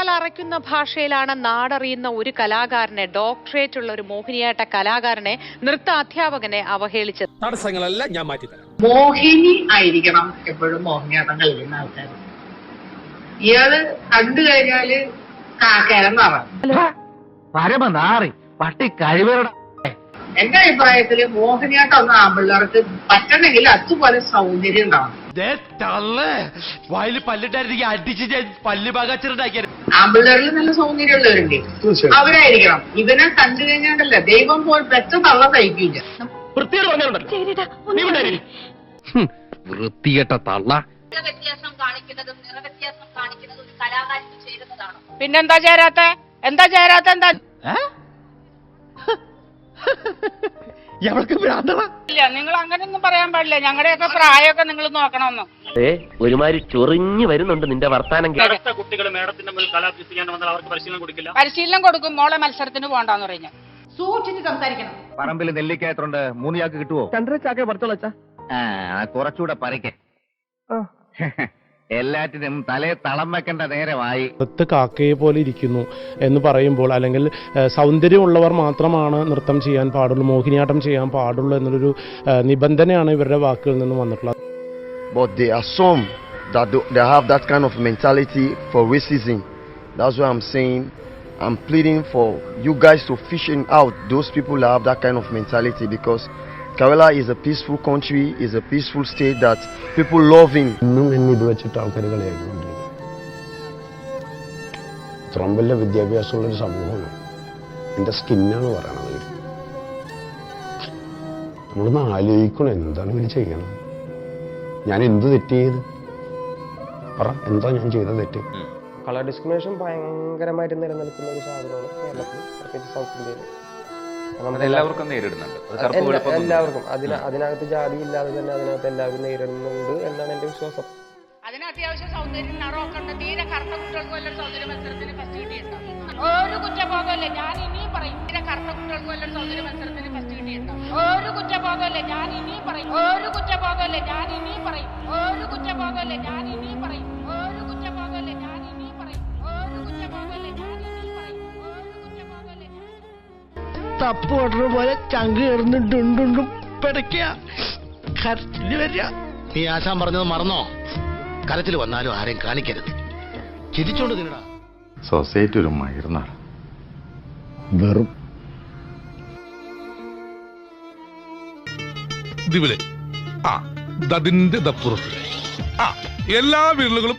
കേട്ടാൽ അറയ്ക്കുന്ന ഭാഷയിലാണ് നാടറിയുന്ന ഒരു കലാകാരനെ, ഡോക്ടറേറ്റ് ഉള്ള ഒരു മോഹിനിയാട്ട കലാകാരനെ, നൃത്ത അധ്യാപകനെ അവഹേളിച്ചത്. തടസ്സങ്ങളെല്ലാം ഞാൻ മാറ്റിത്തരാം. മോഹിനി ആയിരിക്കണം എപ്പോഴും മോഹിനിയാട്ടം കളിക്കുന്ന ആൾക്കാർ. ഇയാള് കണ്ടു കഴിഞ്ഞാല് പരമനാറി പട്ടി കഴിവേറ. എന്റെ അഭിപ്രായത്തില് മോഹിനിയാട്ടം ഒന്നും ആമ്പിള്ളേർക്ക് പറ്റണമെങ്കിൽ അതുപോലെ സൗന്ദര്യം ഉണ്ടാവണം. വായില് പല്ലിട്ടായിരുന്നെങ്കിൽ അടിച്ച് പല്ല് പാകാച്ചിട്ടുണ്ടാക്കിയ ആമ്പിള്ളേരിൽ നല്ല സൗന്ദര്യമുള്ളവരുണ്ട്, അവരായിരിക്കണം. ഇവനെ കണ്ടു കഴിഞ്ഞാണ്ടല്ല ദൈവം പോൽ പെറ്റ തള്ള തയ്ക്കില്ല. വൃത്തികെട്ട തള്ള. വ്യത്യാസം കാണിക്കുന്നതും നിറവ്യത്യാസം കാണിക്കുന്നതും ഒരു കലാകാരന് ചേരുന്നതാണ്. പിന്നെന്താ ചേരാത്ത? എന്താ ചേരാത്ത? എന്താ നിങ്ങൾ അങ്ങനെയൊന്നും പറയാൻ പാടില്ല. ഞങ്ങളുടെയൊക്കെ പ്രായമൊക്കെ നിങ്ങൾ നോക്കണമെന്ന്. ഒരുമാതിരി ചൊറിഞ്ഞു വരുന്നുണ്ട് നിന്റെ വർത്താനം. കുട്ടികൾ മേഡത്തിന്റെ മുന്നിൽ കലാഭ്യസിക്കാൻ വന്നാൽ അവർക്ക് പരിശീലനം കൊടുക്കില്ല. പരിശീലനം കൊടുക്കും. മോളെ മത്സരത്തിന് പോകണ്ടെന്ന് പറഞ്ഞു. സൂക്ഷിച്ച് സംസാരിക്കണം. പറമ്പിൽ നെല്ലിക്കായത്തുണ്ട് 3 ചാക്ക് കിട്ടുവോ? 2.5 ചാക്കേ പറിച്ചോളച്ചാ. കുറച്ചുകൂടെ പറിക്കേ. എല്ലാറ്റിനും തലേ തളം വെക്കേണ്ട നേരമായി. കാക്കയെ പോലെ ഇരിക്കുന്നു എന്ന് പറയുമ്പോൾ, അല്ലെങ്കിൽ സൗന്ദര്യമുള്ളവർ മാത്രമാണ് നൃത്തം ചെയ്യാൻ പാടുള്ളൂ, മോഹിനിയാട്ടം ചെയ്യാൻ പാടുള്ളൂ എന്നൊരു നിബന്ധനയാണ് ഇവരുടെ വാക്കുകളിൽ നിന്ന് വന്നിട്ടുള്ളത്. But they assume that they have that kind of mentality for racism. That's why I'm saying, I'm pleading for you guys to fishing out those people that have that kind of mentality, because Kerala is a peaceful country, is a peaceful state that people love in. ഇത് വെച്ചിട്ട് ആൾക്കാർ കളിയാക്കുന്നുണ്ട്. ഇത്രയും വലിയ വിദ്യാഭ്യാസമുള്ളൊരു സമൂഹമാണ്. എൻ്റെ സ്കിന്നാണ് പറയണത്. നമ്മളൊന്ന് ആലോചിക്കണം, എന്താണ് ഇങ്ങനെ ചെയ്യണം? ഞാൻ എന്ത് തെറ്റ് ചെയ്ത് പറ? എന്താ ഞാൻ ചെയ്ത തെറ്റ്? കളർ ഡിസ്ക്രിമിനേഷൻ ഭയങ്കരമായിട്ട് നിലനിൽക്കുന്ന ഒരു സാധനമാണ് കേരളത്തിൽ, പ്രത്യേകിച്ച് സൗത്ത് ഇന്ത്യയിൽ. എല്ലാവർക്കും നേരിടുന്നുണ്ട്. എല്ലാവർക്കും അതിനകത്ത് ജാതി ഇല്ലാതെ തന്നെ അതിനകത്ത് എല്ലാവരും നേരിടുന്നുണ്ട് എന്നാണ് എന്റെ വിശ്വാസം. അതിന് അത്യാവശ്യം സൗന്ദര്യം നിറമൊക്കെ ഉണ്ട്. തീരെ കറുത്ത കുട്ടികൾക്ക് വല്ല സൗന്ദര്യ മത്സരത്തിന് ഫസ്റ്റ് കിട്ടിയിട്ടുണ്ടോ? ഒരു കുറ്റബോധമല്ലേ, ഞാൻ ഇനിയും പറയും. തീരെ കറുത്ത കുട്ടികൾക്ക് വല്ല സൗന്ദര്യ മത്സരത്തിന് ഫസ്റ്റ് കിട്ടിയിട്ടുണ്ടോ? ഒരു കുറ്റബോധമല്ലേ, ഞാൻ ഇനിയും പറയും. ഒരു കുറ്റബോധമല്ലേ, ഞാൻ ഇനിയും പറയും. ഒരു കുറ്റബോധമല്ലേ, ഞാൻ ഇനിയും പറയും. ഒരു കുറ്റബോധമല്ലേ, ഞാൻ ഇനിയും പറയും. ഒരു കുറ്റബോധമല്ലേ, ഞാൻ ഇനിയും പറയും. ഒരു കുറ്റബോധമല്ലേ. തപ്പ് ഓടുന്ന പോലെ ചങ്ക് കയറുന്നുണ്ടുണ്ടുണ്ടും പിടയ്ക്കുക, കരച്ചില് വരിക. നീ ആശാൻ പറഞ്ഞത് മറന്നോ? കരച്ചിൽ വന്നാലും ആരെയും കാണിക്കരുത്, ചിരിച്ചോണ്ട് തിന്നടാ. സൊസൈറ്റി ഒരു മയർന്നാണ്. വെറും ഇതിവിടെ അതിന്റെ ദപ്പുറത്ത് എല്ലാ വീടുകളും